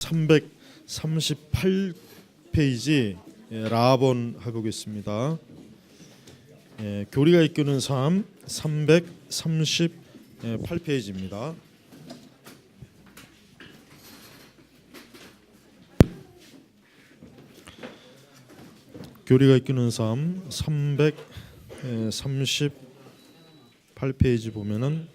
338페이지 라본 해보겠습니다. 교리가 이끄는 삶 338페이지입니다. 교리가 이끄는 삶 338페이지 보면은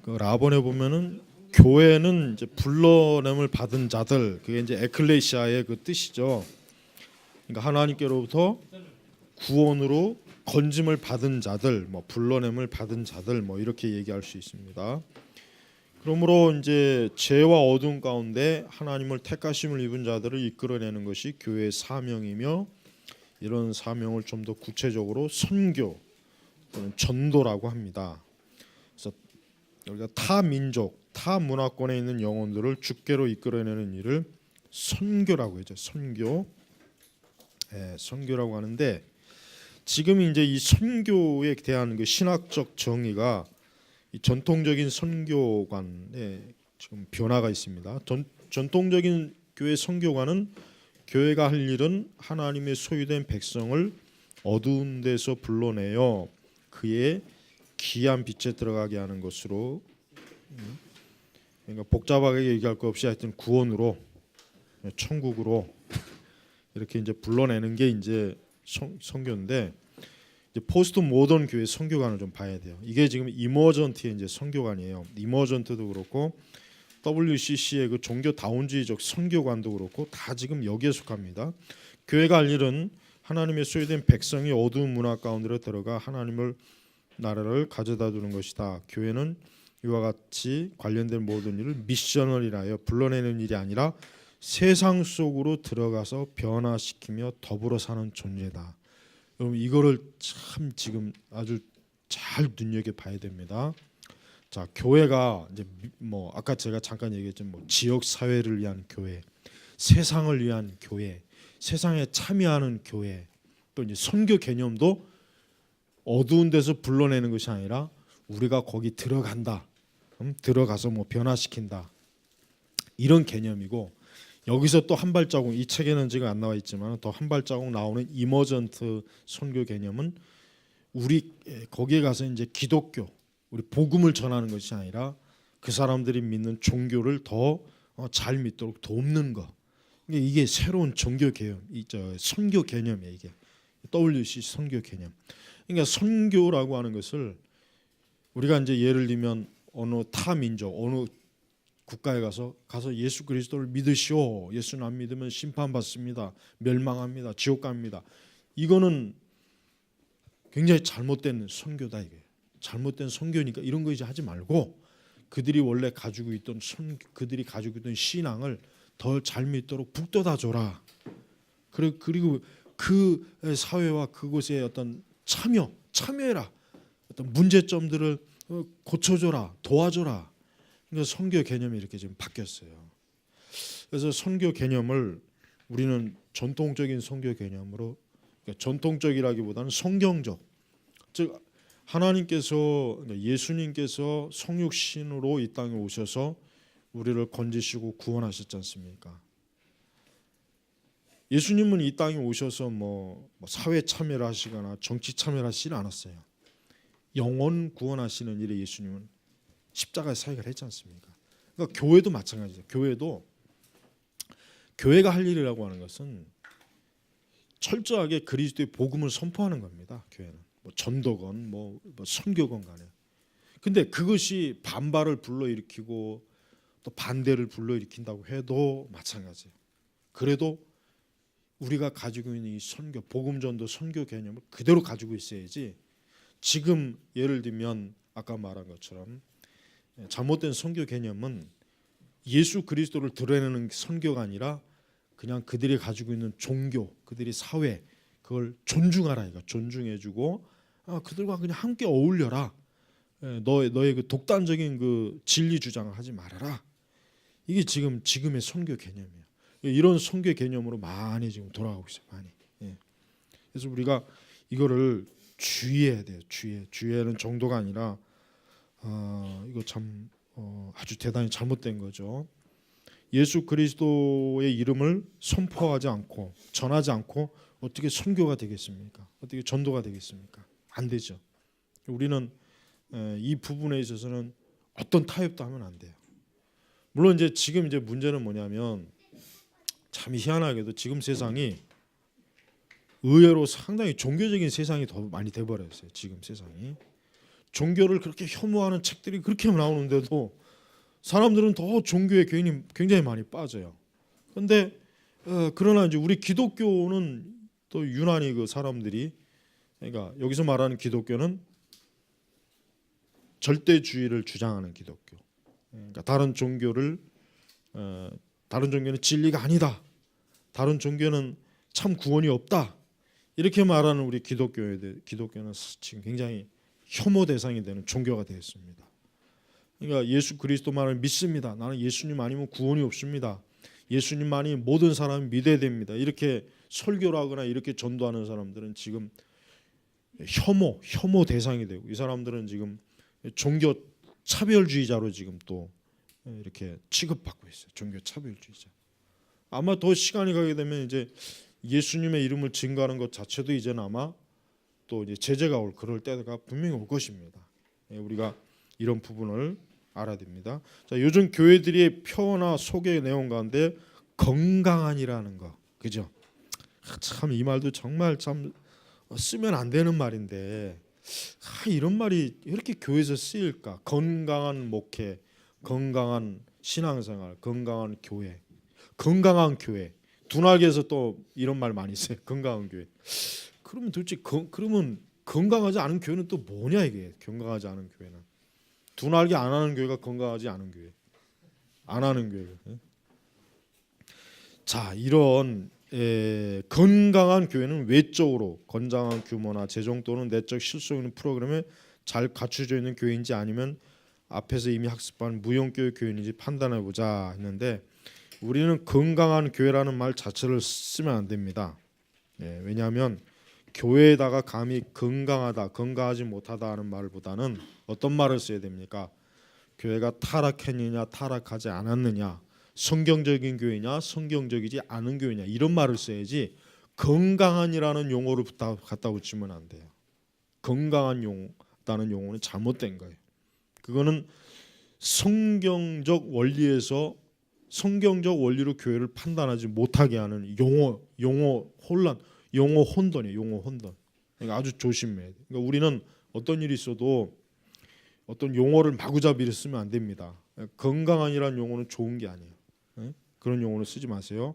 그 라본에 보면은 교회는 이제 불러냄을 받은 자들, 그게 이제 에클레시아의 그 뜻이죠. 그러니까 하나님께로부터 구원으로 건짐을 받은 자들, 뭐 불러냄을 받은 자들, 뭐 이렇게 얘기할 수 있습니다. 그러므로 이제 죄와 어두움 가운데 하나님을 택하심을 입은 자들을 이끌어내는 것이 교회의 사명이며, 이런 사명을 좀 더 구체적으로 선교 또는 전도라고 합니다. 그래서 우리가 타 민족, 타 문화권에 있는 영혼들을 주께로 이끌어내는 일을 선교라고 하죠. 선교, 선교라고 하는데, 지금 이제 이 선교에 대한 그 신학적 정의가 이 전통적인 선교관에 지금 변화가 있습니다. 전통적인 교회 선교관은 교회가 할 일은 하나님의 소유된 백성을 어두운 데서 불러내어 그의 귀한 빛에 들어가게 하는 것으로, 그러니까 복잡하게 얘기할 거 없이 하여튼 구원으로, 천국으로 이렇게 이제 불러내는 게 이제 선교인데, 이제 포스트 모던 교회 선교관을 좀 봐야 돼요. 이게 지금 이머전트의 이제 선교관이에요. 이머전트도 그렇고 WCC의 그 종교 다운주의적 선교관도 그렇고 다 지금 여기에 속합니다. 교회가 할 일은 하나님의 소유된 백성이 어두운 문화 가운데로 들어가 하나님을 나라를 가져다 주는 것이다. 교회는 이와 같이 관련된 모든 일을 미셔널이라여 불러내는 일이 아니라 세상 속으로 들어가서 변화시키며 더불어 사는 존재다. 여러분, 이거를 참 지금 아주 잘 눈여겨 봐야 됩니다. 자, 교회가 이제 뭐 아까 제가 잠깐 얘기했지만 뭐 지역 사회를 위한 교회, 세상을 위한 교회, 세상에 참여하는 교회, 또 이제 선교 개념도 어두운 데서 불러내는 것이 아니라 우리가 거기 들어간다, 들어가서 뭐 변화시킨다, 이런 개념이고, 여기서 또 한 발자국, 이 책에는 지금 안 나와 있지만 더 한 발자국 나오는 이머전트 선교 개념은 우리 거기에 가서 이제 기독교, 우리 복음을 전하는 것이 아니라 그 사람들이 믿는 종교를 더 잘 믿도록 돕는 거. 이게 새로운 종교 개념, 선교 개념이에요. 이게 WC 선교 개념. 그러니까 선교라고 하는 것을 우리가 이제 예를 들면 어느 타 민족, 어느 국가에 가서 예수 그리스도를 믿으시오. 예수는 안 믿으면 심판받습니다. 멸망합니다. 지옥 갑니다. 이거는 굉장히 잘못된 선교다 이게. 잘못된 선교니까 이런 거 이제 하지 말고 그들이 원래 가지고 있던 그들이 가지고 있던 신앙을 더 잘 믿도록 북돋아 줘라. 그리고 그 사회와 그곳의 어떤 참여해라. 어떤 문제점들을 고쳐줘라, 도와줘라. 그래서 선교 개념이 이렇게 지금 바뀌었어요. 그래서 선교 개념을 우리는 전통적인 선교 개념으로, 그러니까 전통적이라기보다는 성경적, 즉 하나님께서, 예수님께서 성육신으로 이 땅에 오셔서 우리를 건지시고 구원하셨지 않습니까? 예수님은 이 땅에 오셔서 뭐 사회 참여를 하시거나 정치 참여를 하시지 않았어요. 영혼 구원하시는 일에 예수님은 십자가에 사역을 했지 않습니까? 그러니까 교회도 마찬가지죠. 교회가 할 일이라고 하는 것은 철저하게 그리스도의 복음을 선포하는 겁니다. 교회는 뭐 전도건 뭐 선교건 간에. 근데 그것이 반발을 불러일으키고 또 반대를 불러일으킨다고 해도 마찬가지예요. 그래도 우리가 가지고 있는 이 선교, 복음 전도 선교 개념을 그대로 가지고 있어야지, 지금 예를 들면 아까 말한 것처럼 잘못된 선교 개념은 예수 그리스도를 드러내는 선교가 아니라 그냥 그들이 가지고 있는 종교, 그들이 사회, 그걸 존중하라, 이거 존중해주고 그들과 그냥 함께 어울려라. 너의 그 독단적인 그 진리 주장을 하지 말아라. 이게 지금의 선교 개념이에요. 이런 선교 개념으로 많이 지금 돌아가고 있어요. 많이. 그래서 우리가 이거를 주의해야 돼요. 주의하는 정도가 아니라 이거 참 아주 대단히 잘못된 거죠. 예수 그리스도의 이름을 선포하지 않고 전하지 않고 어떻게 선교가 되겠습니까? 어떻게 전도가 되겠습니까? 안 되죠. 우리는 이 부분에 있어서는 어떤 타협도 하면 안 돼요. 물론 이제 지금 이제 문제는 뭐냐면 참 희한하게도 지금 세상이 의외로 상당히 종교적인 세상이 더 많이 돼버렸어요. 지금 세상이 종교를 그렇게 혐오하는 책들이 그렇게 나오는데도 사람들은 더 종교에 굉장히 많이 빠져요. 그런데 그러나 이제 우리 기독교는 또 유난히 그 사람들이 그러니까 여기서 말하는 기독교는 절대주의를 주장하는 기독교. 그러니까 다른 종교는 진리가 아니다. 다른 종교는 참 구원이 없다. 이렇게 말하는 우리 기독교는 지금 굉장히 혐오 대상이 되는 종교가 되었습니다. 그러니까 예수 그리스도만을 믿습니다. 나는 예수님 아니면 구원이 없습니다. 예수님만이 모든 사람이 믿어야 됩니다. 이렇게 설교를 하거나 이렇게 전도하는 사람들은 지금 혐오 대상이 되고 이 사람들은 지금 종교 차별주의자로 지금 또 이렇게 취급받고 있어요. 종교 차별주의자. 아마 더 시간이 가게 되면 이제 예수님의 이름을 증거하는 것 자체도 이제는 아마 또 이제 제재가 올 그럴 때가 분명히 올 것입니다. 우리가 이런 부분을 알아야 됩니다. 자, 요즘 교회들의 표어나 소개 내용 가운데 건강한이라는 거, 그죠? 참 이 말도 정말 참 쓰면 안 되는 말인데 이런 말이 이렇게 교회에서 쓰일까? 건강한 목회, 건강한 신앙생활, 건강한 교회, 건강한 교회. 둔학에서 또 이런 말 많이 써요. 건강한 교회. 그러면 도대체 그러면 건강하지 않은 교회는 또 뭐냐 이게? 건강하지 않은 교회는 둔학이 안 하는 교회가 건강하지 않은 교회, 안 하는 교회. 자, 이런 건강한 교회는 외적으로 건강한 규모나 재정 또는 내적 실속 있는 프로그램에 잘 갖춰져 있는 교회인지 아니면 앞에서 이미 학습한 무용교회 교회인지 판단해 보자 했는데 우리는 건강한 교회라는 말 자체를 쓰면 안 됩니다. 왜냐하면 교회에다가 감히 건강하다, 건강하지 못하다 하는 말보다는 어떤 말을 써야 됩니까? 교회가 타락했느냐, 타락하지 않았느냐, 성경적인 교회냐, 성경적이지 않은 교회냐 이런 말을 써야지 건강한이라는 용어를 갖다 붙이면 안 돼요. 건강한다는 용어는 잘못된 거예요. 그거는 성경적 원리로 교회를 판단하지 못하게 하는 용어 혼돈이에요. 용어 혼돈. 그러니까 아주 조심해야 돼요. 그러니까 우리는 어떤 일이 있어도 어떤 용어를 마구잡이로 쓰면 안 됩니다. 건강한이라는 용어는 좋은 게 아니에요. 그런 용어를 쓰지 마세요.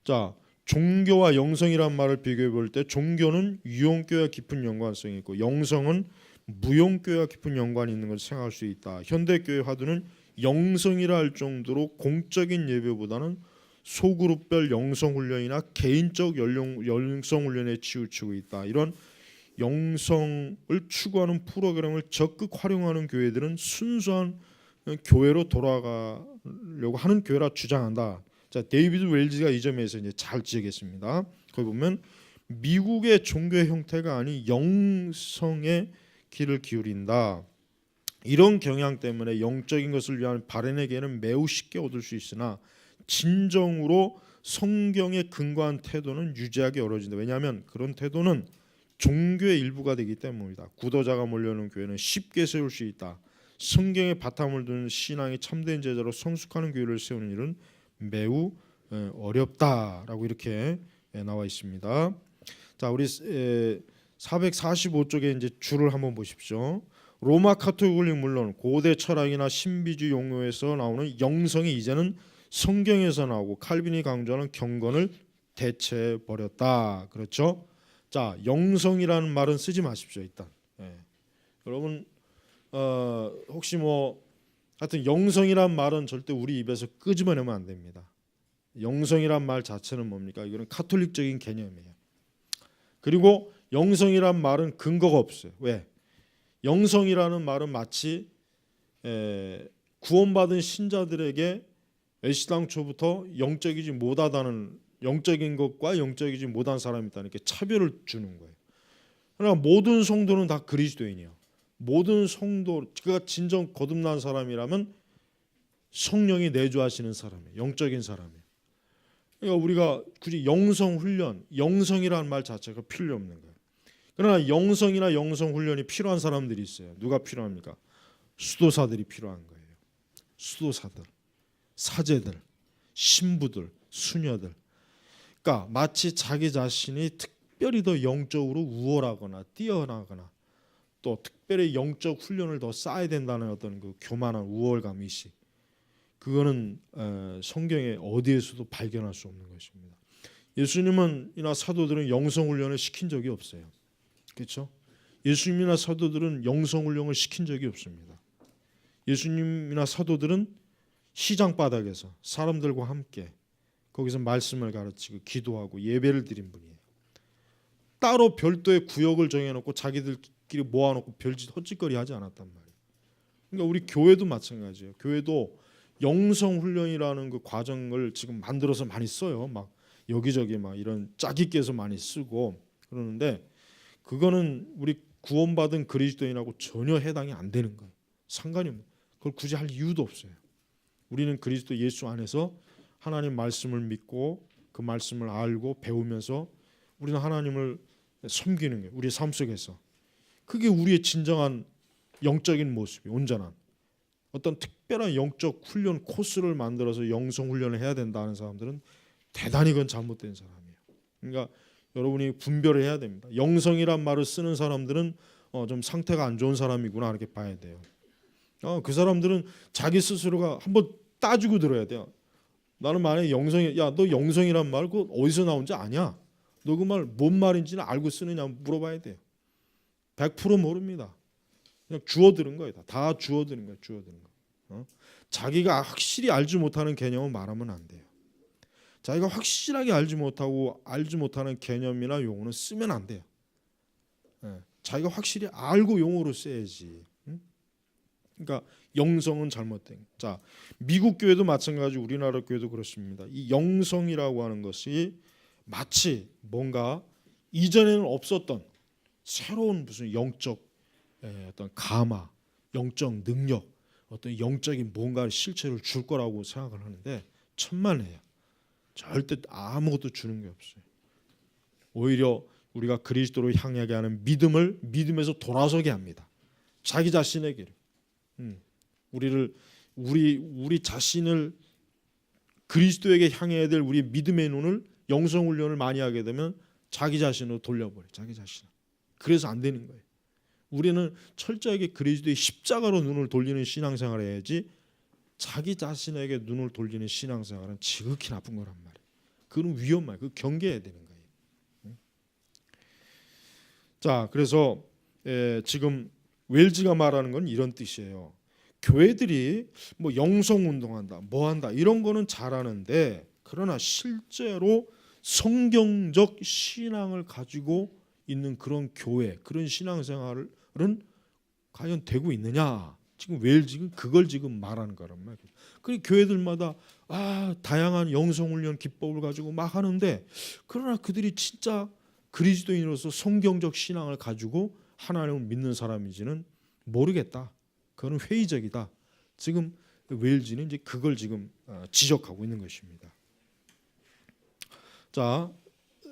자, 종교와 영성이란 말을 비교해 볼 때 종교는 유용교회와 깊은 연관성이 있고 영성은 무용교회와 깊은 연관이 있는 것을 생각할 수 있다. 현대교회 화두는 영성이라 할 정도로 공적인 예배보다는 소그룹별 영성훈련이나 개인적 영성훈련에 치우치고 있다. 이런 영성을 추구하는 프로그램을 적극 활용하는 교회들은 순수한 교회로 돌아가려고 하는 교회라 주장한다. 자, 데이비드 웰즈가 이 점에서 이제 잘 지적했습니다. 거기 보면 미국의 종교의 형태가 아닌 영성의 길을 기울인다. 이런 경향 때문에 영적인 것을 위한 발현의 기회는 매우 쉽게 얻을 수 있으나 진정으로 성경에 근거한 태도는 유지하기 어려워진다. 왜냐하면 그런 태도는 종교의 일부가 되기 때문입니다. 구도자가 몰려오는 교회는 쉽게 세울 수 있다. 성경에 바탕을 두는 신앙이 참된 제자로 성숙하는 교회를 세우는 일은 매우 어렵다라고 이렇게 나와 있습니다. 자, 우리 445쪽에 이제 줄을 한번 보십시오. 로마 카톨릭은 물론 고대 철학이나 신비주의 용어에서 나오는 영성이 이제는 성경에서 나오고 칼빈이 강조하는 경건을 대체해 버렸다. 그렇죠? 자, 영성이라는 말은 쓰지 마십시오. 일단 여러분 혹시 하여튼 영성이란 말은 절대 우리 입에서 끄집어내면 안 됩니다. 영성이란 말 자체는 뭡니까? 이거는 카톨릭적인 개념이에요. 그리고 영성이란 말은 근거가 없어요. 왜? 영성이라는 말은 마치 구원받은 신자들에게 애시당초부터 영적이지 못하다는 영적인 것과 영적이지 못한 사람이 있다는 게 차별을 주는 거예요. 그러나 모든 성도는 다 그리스도인이에요. 모든 성도, 그가 진정 거듭난 사람이라면 성령이 내주하시는 사람이에요. 영적인 사람이에요. 그러니까 우리가 굳이 영성 훈련, 영성이라는 말 자체가 필요 없는 거예요. 그러나 영성이나 영성 훈련이 필요한 사람들이 있어요. 누가 필요합니까? 수도사들이 필요한 거예요. 수도사들, 사제들, 신부들, 수녀들. 그러니까 마치 자기 자신이 특별히 더 영적으로 우월하거나 뛰어나거나 또 특별히 영적 훈련을 더 쌓아야 된다는 어떤 그 교만한 우월감 의식, 그거는 성경에 어디에서도 발견할 수 없는 것입니다. 예수님은이나 사도들은 영성 훈련을 시킨 적이 없어요. 그렇죠? 예수님이나 사도들은 영성 훈련을 시킨 적이 없습니다. 예수님이나 사도들은 시장 바닥에서 사람들과 함께 거기서 말씀을 가르치고 기도하고 예배를 드린 분이에요. 따로 별도의 구역을 정해놓고 자기들끼리 모아놓고 별짓 헛짓거리 하지 않았단 말이에요. 그러니까 우리 교회도 마찬가지예요. 교회도 영성 훈련이라는 그 과정을 지금 만들어서 많이 써요. 막 여기저기 막 이런 짜깁기 깨서 많이 쓰고 그러는데 그거는 우리 구원받은 그리스도인하고 전혀 해당이 안 되는 거예요. 상관이 없어요. 그걸 굳이 할 이유도 없어요. 우리는 그리스도 예수 안에서 하나님 말씀을 믿고 그 말씀을 알고 배우면서 우리는 하나님을 섬기는 거예요. 우리의 삶 속에서. 그게 우리의 진정한 영적인 모습이 온전한 어떤 특별한 영적 훈련 코스를 만들어서 영성 훈련을 해야 된다는 사람들은 대단히 그건 잘못된 사람이에요. 그러니까 여러분이 분별을 해야 됩니다. 영성이란 말을 쓰는 사람들은 좀 상태가 안 좋은 사람이구나 이렇게 봐야 돼요. 그 사람들은 자기 스스로가 한번 따지고 들어야 돼요. 나는 만약에 영성이, 야, 너 영성이란 말 그거 어디서 나온지 아냐? 너 그 말 뭔 말인지는 알고 쓰느냐 물어봐야 돼요. 100% 모릅니다. 그냥 주워 들은 거예요. 다 주워 들은 거예요. 주워 들은 거. 자기가 확실히 알지 못하는 개념은 말하면 안 돼요. 자기가 확실하게 알지 못하는 개념이나 용어는 쓰면 안 돼요. 자기가 확실히 알고 용어로 써야지. 그러니까 영성은 잘못된. 자, 미국 교회도 마찬가지, 우리나라 교회도 그렇습니다. 이 영성이라고 하는 것이 마치 뭔가 이전에는 없었던 새로운 무슨 영적 어떤 감화, 영적 능력, 어떤 영적인 뭔가 실체를 줄 거라고 생각을 하는데 천만에요. 절대 아무것도 주는 게 없어요. 오히려 우리가 그리스도로 향하게 하는 믿음을 믿음에서 돌아서게 합니다. 자기 자신에게 우리 자신을 그리스도에게 향해야 될 우리 믿음의 눈을 영성 훈련을 많이 하게 되면 자기 자신으로 돌려버려. 자기 자신. 그래서 안 되는 거예요. 우리는 철저하게 그리스도의 십자가로 눈을 돌리는 신앙생활을 해야지 자기 자신에게 눈을 돌리는 신앙생활은 지극히 나쁜 거란 말이에요. 그건 위험해요. 그 경계해야 되는 거예요. 자, 그래서 지금 웰즈가 말하는 건 이런 뜻이에요. 교회들이 뭐 영성 운동한다, 뭐 한다 이런 거는 잘하는데 그러나 실제로 성경적 신앙을 가지고 있는 그런 교회, 그런 신앙생활은 과연 되고 있느냐? 지금 웰즈는 그걸 지금 말하는 거란 말이에요. 그 교회들마다 다양한 영성 훈련 기법을 가지고 막 하는데 그러나 그들이 진짜 그리스도인으로서 성경적 신앙을 가지고 하나님을 믿는 사람인지는 모르겠다. 그건 회의적이다. 지금 웰즈는 이제 그걸 지금 지적하고 있는 것입니다. 자,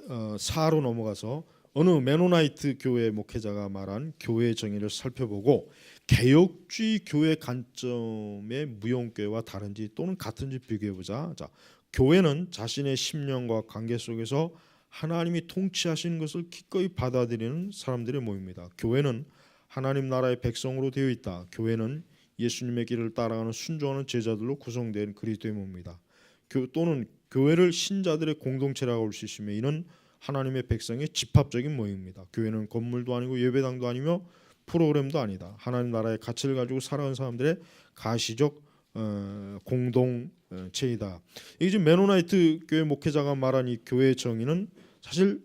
4로 넘어가서 어느 메노나이트 교회 목회자가 말한 교회의 정의를 살펴보고 개혁주의 교회 관점의 무용교회와 다른지 또는 같은지 비교해보자. 자, 교회는 자신의 심령과 관계 속에서 하나님이 통치하시는 것을 기꺼이 받아들이는 사람들의 모임입니다. 교회는 하나님 나라의 백성으로 되어 있다. 교회는 예수님의 길을 따라가는 순종하는 제자들로 구성된 그리스도의 몸입니다. 또는 교회를 신자들의 공동체라고 할 수 있으며 이는 하나님의 백성의 집합적인 모임입니다. 교회는 건물도 아니고 예배당도 아니며 프로그램도 아니다. 하나님 나라의 가치를 가지고 살아가는 사람들의 가시적 공동체이다. 이게 지금 메노나이트 교회 목회자가 말한 이 교회의 정의는 사실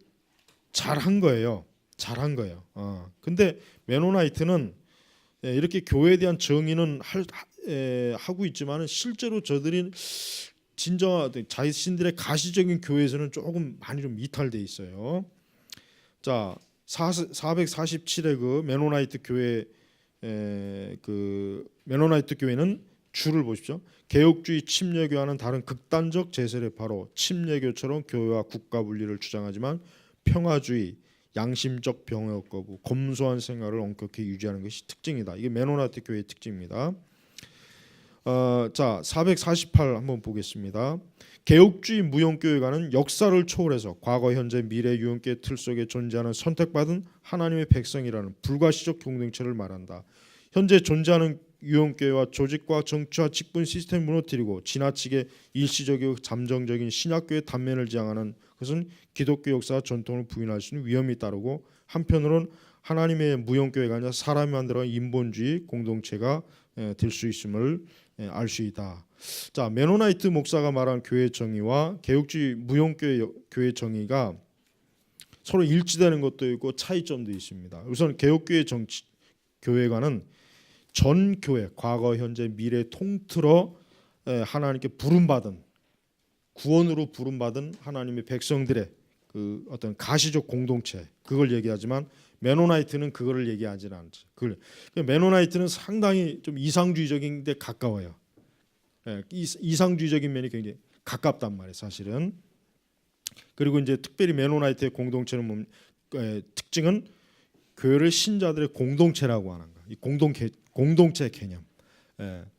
잘한 거예요. 잘한 거예요. 근데 메노나이트는 이렇게 교회에 대한 정의는 하고 있지만 실제로 저들이 진정한 자신들의 가시적인 교회에서는 조금 많이 좀 이탈돼 있어요. 자, 447의 그 메노나이트 교회 그 메노나이트 교회는 줄을 보십시오. 개혁주의 침례교와는 다른 극단적 제세례파로 침례교처럼 교회와 국가 분리를 주장하지만 평화주의, 양심적 병역 거부, 검소한 생활을 엄격히 유지하는 것이 특징이다. 이게 메노나이트 교회의 특징입니다. 자, 448 한번 보겠습니다. 개혁주의 무용교회가는 역사를 초월해서 과거, 현재, 미래 유형교회 틀 속에 존재하는 선택받은 하나님의 백성이라는 불가시적 공동체를 말한다. 현재 존재하는 유형교회와 조직과 정치와 직분 시스템을 무너뜨리고 지나치게 일시적이고 잠정적인 신약교회 단면을 지향하는 것은 기독교 역사와 전통을 부인할 수 있는 위험이 따르고, 한편으로는 하나님의 무형교회가 아니라 사람이 만들어간 인본주의 공동체가 될 수 있음을 알 수 있다. 자, 메노나이트 목사가 말한 교회 정의와 개혁주의 무형교회 교회 정의가 서로 일치되는 것도 있고 차이점도 있습니다. 우선 개혁교회 교회관은 전 교회, 과거, 현재, 미래 통틀어 하나님께 부름받은, 구원으로 부름받은 하나님의 백성들의 그 어떤 가시적 공동체, 그걸 얘기하지만 메노나이트는 그거를 얘기하지는 않죠. 메노나이트는 상당히 좀 이상주의적인 데 가까워요. 이상주의적인 면이 굉장히 가깝단 말이에요, 사실은. 그리고 이제 특별히 메노나이트의 공동체는 특징은 교회를 신자들의 공동체라고 하는 거예요. 이 공동체 개념.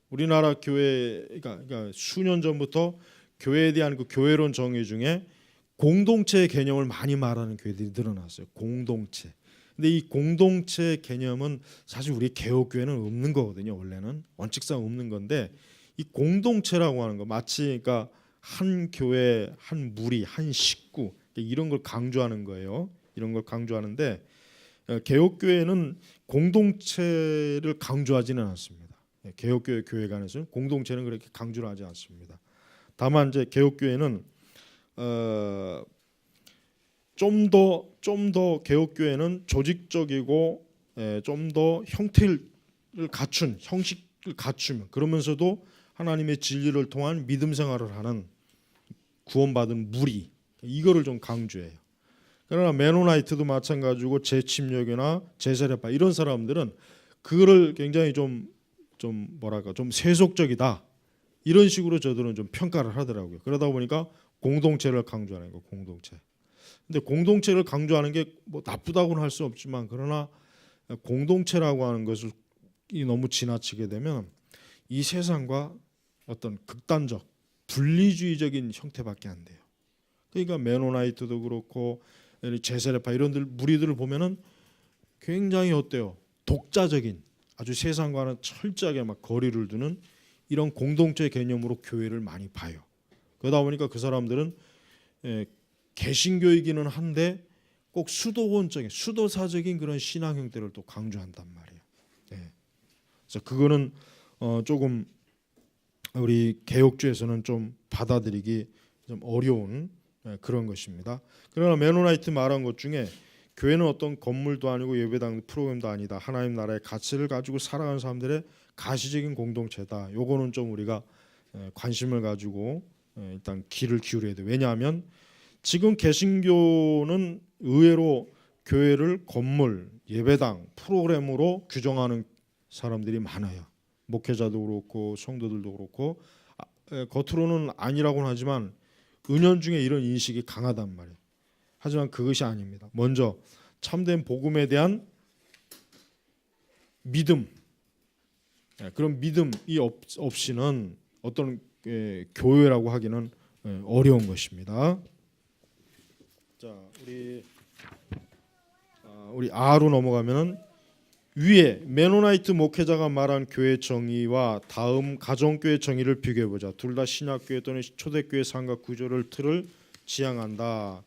우리나라 교회가 그러니까 수년 전부터 교회에 대한 그 교회론 정의 중에 공동체 개념을 많이 말하는 교회들이 늘어났어요. 공동체. 근데 이 공동체 개념은 사실 우리 개혁교회는 없는 거거든요. 원래는 원칙상 없는 건데, 이 공동체라고 하는 거 마치 그러니까 한 교회, 한 무리, 한 식구 이런 걸 강조하는 거예요. 이런 걸 강조하는데 개혁교회는 공동체를 강조하지는 않습니다. 개혁교회 교회관에서는 공동체는 그렇게 강조를 하지 않습니다. 다만 이제 개혁교회는 좀 더 개혁교회는 조직적이고 좀 더 형태를 갖춘, 형식을 갖추면, 그러면서도 하나님의 진리를 통한 믿음 생활을 하는 구원받은 무리, 이거를 좀 강조해요. 그러나 메노나이트도 마찬가지고 재침략이나 제세례파 이런 사람들은 그거를 굉장히 좀 뭐랄까 좀 세속적이다, 이런 식으로 저들은 좀 평가를 하더라고요. 그러다 보니까 공동체를 강조하는 거, 공동체. 근데 공동체를 강조하는 게 뭐 나쁘다고는 할 수 없지만, 그러나 공동체라고 하는 것을 너무 지나치게 되면 이 세상과 어떤 극단적 분리주의적인 형태밖에 안 돼요. 그러니까 메노나이트도 그렇고 제세례파 이런들 무리들을 보면은 굉장히 어때요? 독자적인, 아주 세상과는 철저하게 막 거리를 두는 이런 공동체 개념으로 교회를 많이 봐요. 그러다 보니까 그 사람들은 개신교이기는 한데 꼭 수도원적인, 수도사적인 그런 신앙 형태를 또 강조한단 말이에요. 그래서 그거는 조금 우리 개혁주에서는 좀 받아들이기 좀 어려운 그런 것입니다. 그러나 메노나이트 말한 것 중에 교회는 어떤 건물도 아니고 예배당 프로그램도 아니다. 하나님 나라의 가치를 가지고 살아가는 사람들의 가시적인 공동체다. 요거는 좀 우리가 관심을 가지고 일단 귀를 기울여야 돼요. 왜냐하면 지금 개신교는 의외로 교회를 건물, 예배당, 프로그램으로 규정하는 사람들이 많아요. 목회자도 그렇고 성도들도 그렇고 겉으로는 아니라고는 하지만 은연중에 이런 인식이 강하단 말이에요. 하지만 그것이 아닙니다. 먼저 참된 복음에 대한 믿음, 그런 믿음이 없이는 어떤 교회라고 하기는 어려운 것입니다. 자, 우리 R로 넘어가면은 위에 메노나이트 목회자가 말한 교회 정의와 다음 가정교회 정의를 비교해 보자. 둘 다 신약교회 또는 초대교회 삼각 구조를 틀을 지향한다.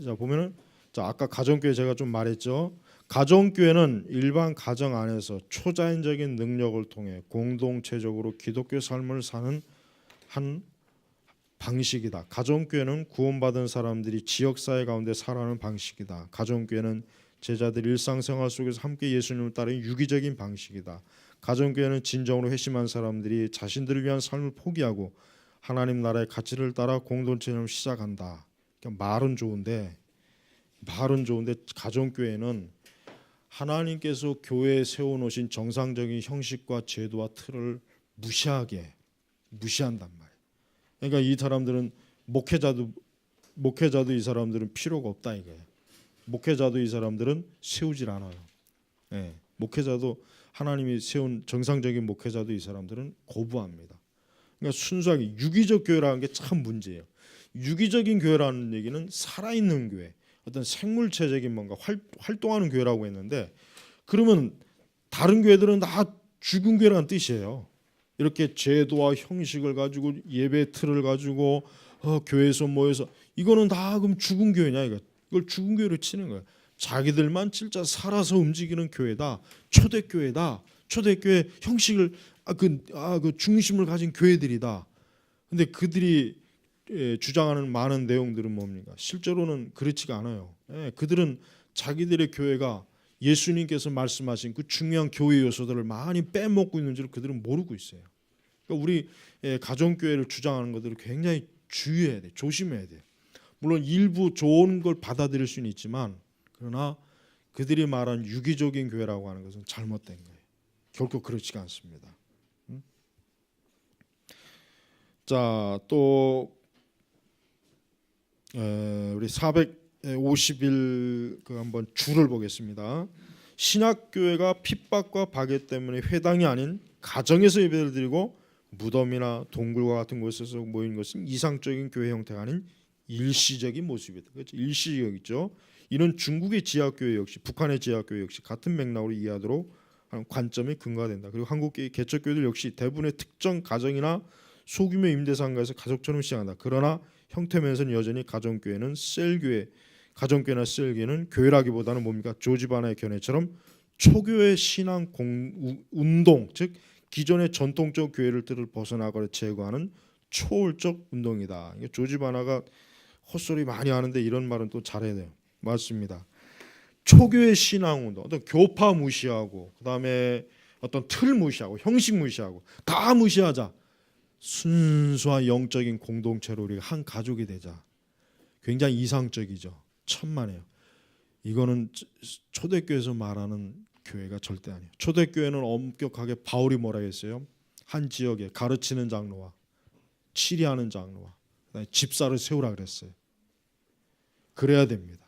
자, 보면은 자, 아까 가정교회 제가 좀 말했죠. 가정교회는 일반 가정 안에서 초자연적인 능력을 통해 공동체적으로 기독교 삶을 사는 한 방식이다. 가정교회는 구원받은 사람들이 지역사회 가운데 살아가는 방식이다. 가정교회는 제자들이 일상생활 속에서 함께 예수님을 따르는 유기적인 방식이다. 가정교회는 진정으로 회심한 사람들이 자신들을 위한 삶을 포기하고 하나님 나라의 가치를 따라 공동체를 시작한다. 그러니까 말은 좋은데 가정교회는 하나님께서 교회에 세워놓으신 정상적인 형식과 제도와 틀을 무시한단 말이에요. 그러니까 이 사람들은 목회자도 이 사람들은 필요가 없다 이거예요. 목회자도 이 사람들은 세우질 않아요. 예, 목회자도 하나님이 세운 정상적인 목회자도 이 사람들은 거부합니다. 그러니까 순수하게 유기적 교회라는 게 참 문제예요. 유기적인 교회라는 얘기는 살아있는 교회, 어떤 생물체적인 뭔가 활동하는 교회라고 했는데, 그러면 다른 교회들은 다 죽은 교회라는 뜻이에요. 이렇게 제도와 형식을 가지고 예배 틀을 가지고 교회에서 모여서 이거는 다 그럼 죽은 교회냐 이거. 이걸 죽은 교회로 치는 거예요. 자기들만 진짜 살아서 움직이는 교회다. 초대교회다. 초대교회 형식을 그 중심을 가진 교회들이다. 근데 그들이 주장하는 많은 내용들은 뭡니까? 실제로는 그렇지가 않아요. 그들은 자기들의 교회가 예수님께서 말씀하신 그 중요한 교회 요소들을 많이 빼먹고 있는 줄 그들은 모르고 있어요. 그러니까 우리 가정교회를 주장하는 것들을 굉장히 주의해야 돼, 조심해야 돼. 물론 일부 좋은 걸 받아들일 수는 있지만, 그러나 그들이 말한 유기적인 교회라고 하는 것은 잘못된 거예요. 결코 그렇지가 않습니다. 자, 또 우리 451 한번 줄을 보겠습니다. 신학교회가 핍박과 박해 때문에 회당이 아닌 가정에서 예배를 드리고 무덤이나 동굴과 같은 곳에서 모이는 것은 이상적인 교회 형태가 아닌 일시적인 모습이다. 그렇죠? 일시적이죠. 이는 중국의 지하교회 역시 북한의 지하교회 역시 같은 맥락으로 이해하도록 하는 관점이 근거가 된다. 그리고 한국의 개척교회들 역시 대부분의 특정 가정이나 소규모 임대상가에서 가족처럼 시작한다. 그러나 형태면에서는 여전히 가정교회는 셀교회, 가정교회나 셀교회는 교회라기보다는 뭡니까? 조지 바나의 견해처럼 초교회 신앙 운동, 즉 기존의 전통적 교회를 틀을 벗어나거나 제거하는 초월적 운동이다. 조지 바나가 헛소리 많이 하는데 이런 말은 또 잘해야 돼요. 맞습니다. 초교회 신앙 운동, 어떤 교파 무시하고 그다음에 어떤 틀 무시하고 형식 무시하고 다 무시하자. 순수한 영적인 공동체로 우리가 한 가족이 되자. 굉장히 이상적이죠. 천만에요. 이거는 초대교회에서 말하는 교회가 절대 아니에요. 초대교회는 엄격하게 바울이 뭐라 했어요? 한 지역에 가르치는 장로와 치리하는 장로와 그다음에 집사를 세우라 그랬어요. 그래야 됩니다.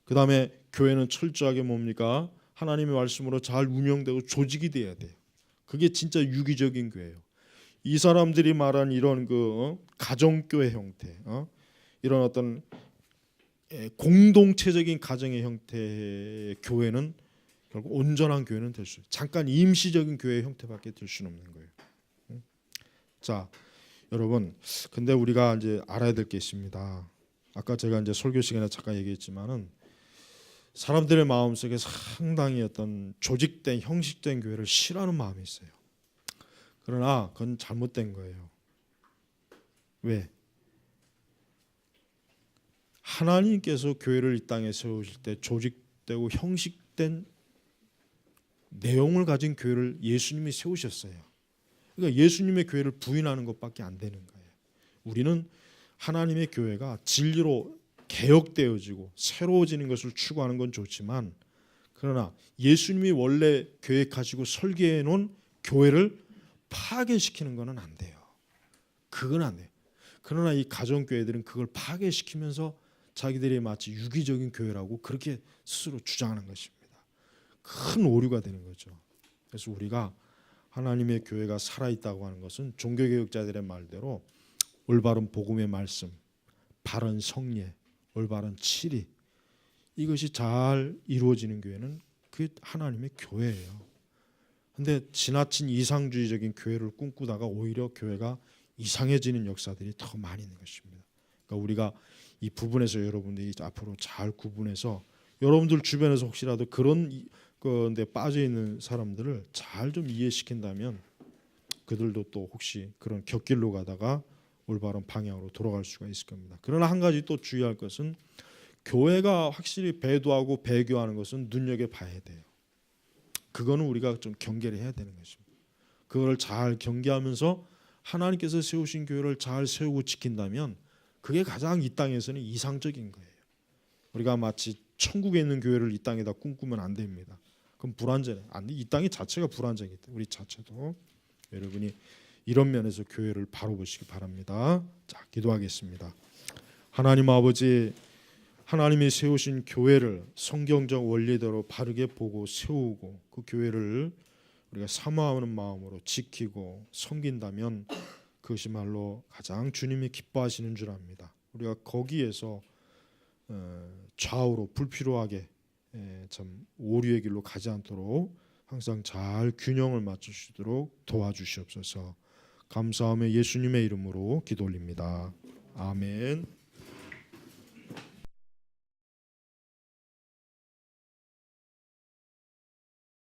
그다음에 교회는 철저하게 뭡니까? 하나님의 말씀으로 잘 운영되고 조직이 돼야 돼요. 그게 진짜 유기적인 교회예요. 이 사람들이 말한 이런 가정교회 형태, 이런 어떤 공동체적인 가정의 형태의 교회는 결국 온전한 교회는 될 수, 잠깐 임시적인 교회 형태밖에 될 수는 없는 거예요. 자, 여러분, 근데 우리가 이제 알아야 될 게 있습니다. 아까 제가 이제 설교 시간에 잠깐 얘기했지만은 사람들의 마음속에 상당히 어떤 조직된 형식된 교회를 싫어하는 마음이 있어요. 그러나 그건 잘못된 거예요. 왜? 하나님께서 교회를 이 땅에 세우실 때 조직되고 형식된 내용을 가진 교회를 예수님이 세우셨어요. 그러니까 예수님의 교회를 부인하는 것밖에 안 되는 거예요. 우리는 하나님의 교회가 진리로 개혁되어지고 새로워지는 것을 추구하는 건 좋지만, 그러나 예수님이 원래 계획하시고 설계해 놓은 교회를 파괴시키는 것은 안 돼요. 그건 안 돼요. 그러나 이 가정교회들은 그걸 파괴시키면서 자기들이 마치 유기적인 교회라고 그렇게 스스로 주장하는 것입니다. 큰 오류가 되는 거죠. 그래서 우리가 하나님의 교회가 살아있다고 하는 것은 종교개혁자들의 말대로 올바른 복음의 말씀, 바른 성례, 올바른 치리, 이것이 잘 이루어지는 교회는 그게 하나님의 교회예요. 근데 지나친 이상주의적인 교회를 꿈꾸다가 오히려 교회가 이상해지는 역사들이 더 많이 있는 것입니다. 그러니까 우리가 이 부분에서 여러분들이 앞으로 잘 구분해서 여러분들 주변에서 혹시라도 그런 건데 빠져 있는 사람들을 잘 좀 이해시킨다면 그들도 또 혹시 그런 곁길로 가다가 올바른 방향으로 돌아갈 수가 있을 겁니다. 그러나 한 가지 또 주의할 것은 교회가 확실히 배도하고 배교하는 것은 눈여겨봐야 돼요. 그거는 우리가 좀 경계를 해야 되는 것입니다. 그걸 잘 경계하면서 하나님께서 세우신 교회를 잘 세우고 지킨다면 그게 가장 이 땅에서는 이상적인 거예요. 우리가 마치 천국에 있는 교회를 이 땅에다 꿈꾸면 안 됩니다. 그럼 불완전해. 아니, 이 땅이 자체가 불완전이기 때문에 우리 자체도 여러분이 이런 면에서 교회를 바로 보시기 바랍니다. 자, 기도하겠습니다. 하나님 아버지, 하나님이 세우신 교회를 성경적 원리대로 바르게 보고 세우고 그 교회를 우리가 사모하는 마음으로 지키고 섬긴다면 그것이 말로 가장 주님이 기뻐하시는 줄 압니다. 우리가 거기에서 좌우로 불필요하게 참 오류의 길로 가지 않도록 항상 잘 균형을 맞추시도록 도와주시옵소서. 감사하며 예수님의 이름으로 기도 올립니다. 아멘.